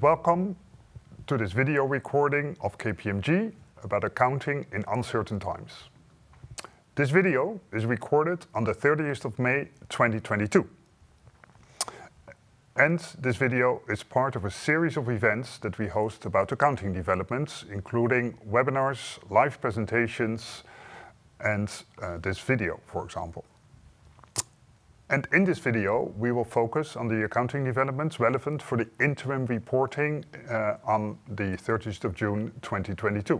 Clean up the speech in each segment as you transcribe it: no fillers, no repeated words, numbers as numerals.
welcome to this video recording of KPMG about accounting in uncertain times. This video is recorded on the 30th of May 2022. And this video is part of a series of events that we host about accounting developments, including webinars, live presentations, and this video, for example. And in this video, we will focus on the accounting developments relevant for the interim reporting on the 30th of June 2022.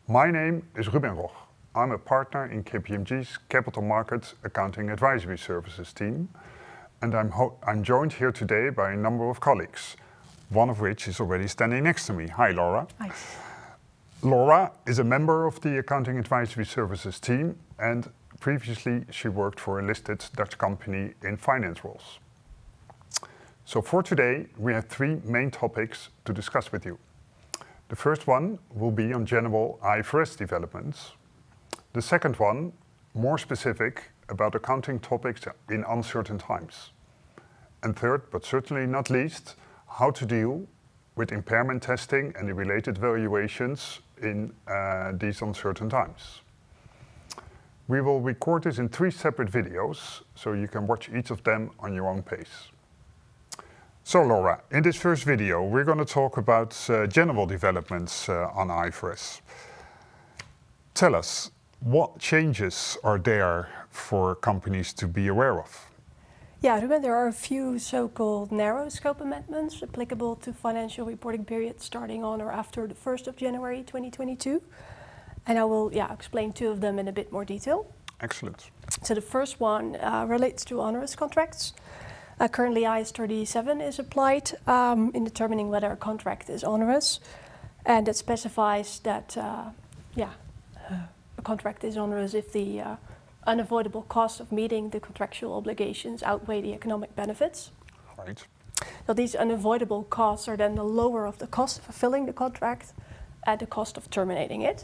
My name is Ruben Roch. I'm a partner in KPMG's Capital Markets Accounting Advisory Services team, and I'm joined here today by a number of colleagues, one of which is already standing next to me. Hi, Laura. Hi. Laura is a member of the Accounting Advisory Services team, and previously she worked for a listed Dutch company in finance roles. So for today, we have three main topics to discuss with you. The first one will be on general IFRS developments. The second one, more specific, about accounting topics in uncertain times. And third, but certainly not least, how to deal with impairment testing and the related valuations in these uncertain times. We will record this in three separate videos, so you can watch each of them on your own pace. So Laura, in this first video, we're going to talk about general developments on IFRS. Tell us, what changes are there for companies to be aware of? Yeah, Ruben, there are a few so-called narrow scope amendments applicable to financial reporting periods starting on or after the 1st of January 2022. And I will explain two of them in a bit more detail. Excellent. So the first one relates to onerous contracts. Currently IAS 37 is applied in determining whether a contract is onerous. And it specifies that a contract is onerous if the unavoidable cost of meeting the contractual obligations outweigh the economic benefits. Right. So these unavoidable costs are then the lower of the cost of fulfilling the contract and the cost of terminating it.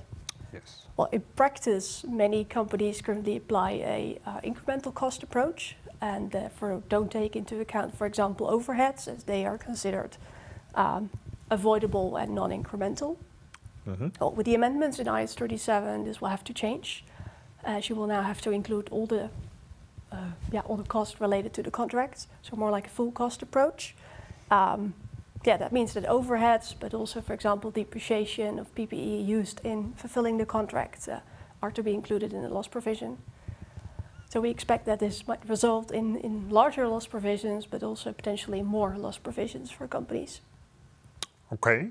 Yes. Well, in practice, many companies currently apply a incremental cost approach and therefore don't take into account, for example, overheads, as they are considered avoidable and non-incremental. Mm-hmm. Well, with the amendments in IAS 37, this will have to change, as you will now have to include all the costs related to the contract, so more like a full cost approach. That means that overheads, but also, for example, depreciation of PPE used in fulfilling the contract are to be included in the loss provision. So we expect that this might result in larger loss provisions, but also potentially more loss provisions for companies. Okay.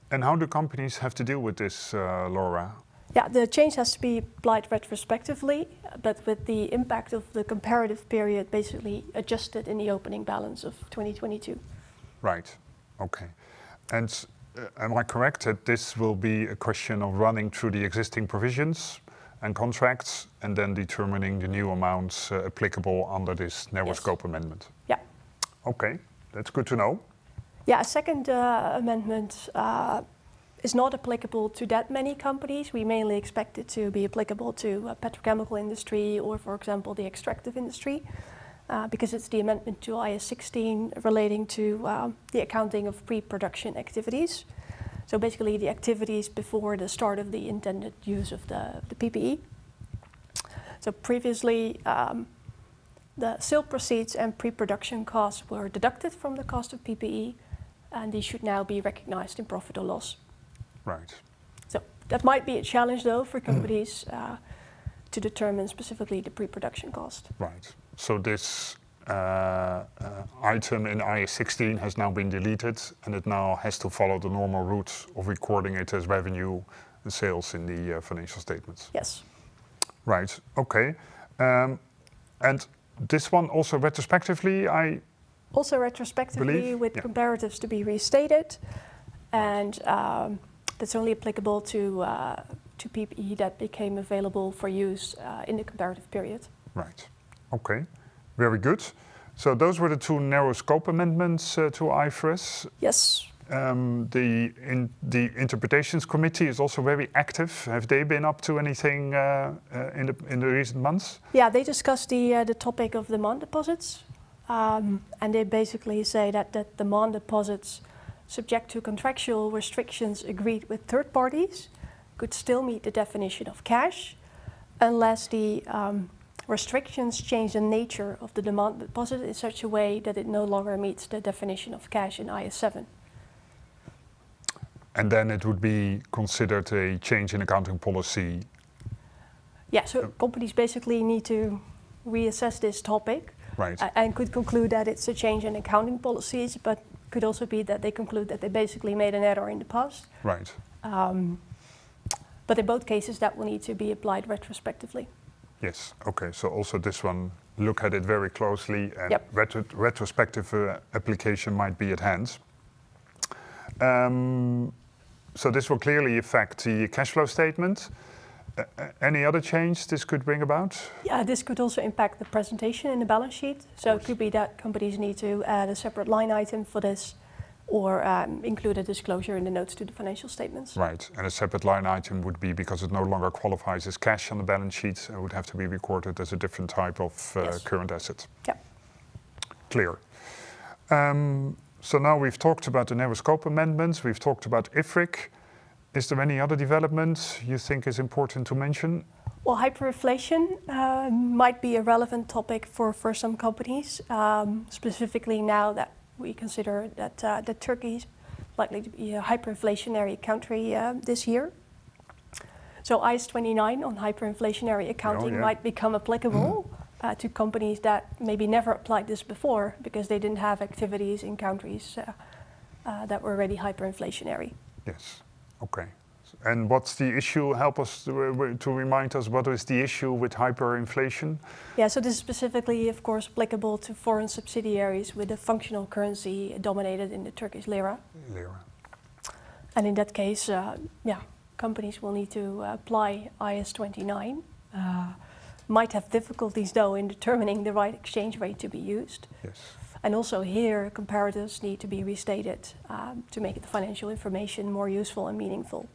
And how do companies have to deal with this, Laura? Yeah, the change has to be applied retrospectively, but with the impact of the comparative period basically adjusted in the opening balance of 2022. Right. Okay. And am I correct that this will be a question of running through the existing provisions and contracts and then determining the new amounts applicable under this narrow scope amendment? Yeah. Okay, that's good to know. Yeah, a second amendment is not applicable to that many companies. We mainly expect it to be applicable to petrochemical industry or, for example, the extractive industry. Because it's the amendment to IAS 16 relating to the accounting of pre-production activities. So basically the activities before the start of the intended use of the PPE. So previously the sale proceeds and pre-production costs were deducted from the cost of PPE, and these should now be recognized in profit or loss. Right. So that might be a challenge though for companies to determine specifically the pre-production cost. Right. So this item in IAS 16 has now been deleted, and it now has to follow the normal route of recording it as revenue and sales in the financial statements. Yes. Right. Okay. And this one also retrospectively, Also retrospectively believe? with comparatives to be restated, and that's only applicable to PPE that became available for use in the comparative period. Right. Okay. Very good. So those were the two narrow scope amendments to IFRS. Yes. The interpretations committee is also very active. Have they been up to anything in the recent months? Yeah, they discussed the topic of demand deposits. and they basically say that demand deposits subject to contractual restrictions agreed with third parties could still meet the definition of cash, unless the restrictions change the nature of the demand deposit in such a way that it no longer meets the definition of cash in IAS 7. And then it would be considered a change in accounting policy. Yeah, so companies basically need to reassess this topic, right, and could conclude that it's a change in accounting policies, but could also be that they conclude that they basically made an error in the past. Right. But in both cases, that will need to be applied retrospectively. Yes, okay, so also this one, look at it very closely, and yep, retrospective application might be at hand. So this will clearly affect the cash flow statement. Any other change this could bring about? Yeah, this could also impact the presentation in the balance sheet. So it could be that companies need to add a separate line item for this, or include a disclosure in the notes to the financial statements. Right, and a separate line item would be because it no longer qualifies as cash on the balance sheet, it would have to be recorded as a different type of yes, current asset. Yeah. Clear. So now we've talked about the narrow scope amendments, we've talked about IFRIC. Is there any other development you think is important to mention? Well, hyperinflation might be a relevant topic for some companies, specifically now that we consider that Turkey is likely to be a hyperinflationary country this year. So IAS 29 on hyperinflationary accounting might become applicable to companies that maybe never applied this before because they didn't have activities in countries that were already hyperinflationary. Yes, okay. And what's the issue? Help us to remind us, what is the issue with hyperinflation? Yeah, so this is specifically, of course, applicable to foreign subsidiaries with a functional currency dominated in the Turkish lira. And in that case, companies will need to apply IAS 29. Might have difficulties, though, in determining the right exchange rate to be used. Yes. And also here, comparatives need to be restated to make the financial information more useful and meaningful.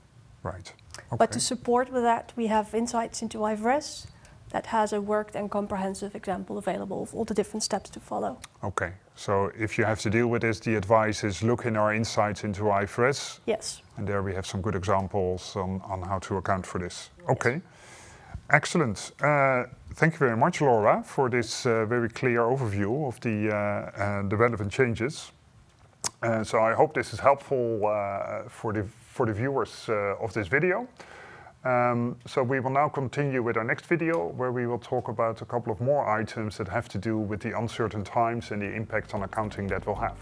Right. Okay. But to support with that, we have insights into IFRS that has a worked and comprehensive example available of all the different steps to follow. Okay, so if you have to deal with this, the advice is look in our insights into IFRS. Yes. And there we have some good examples on how to account for this. Okay, yes. Excellent. Thank you very much, Laura, for this very clear overview of the relevant changes. So I hope this is helpful for the viewers of this video. So we will now continue with our next video, where we will talk about a couple of more items that have to do with the uncertain times and the impact on accounting that will have.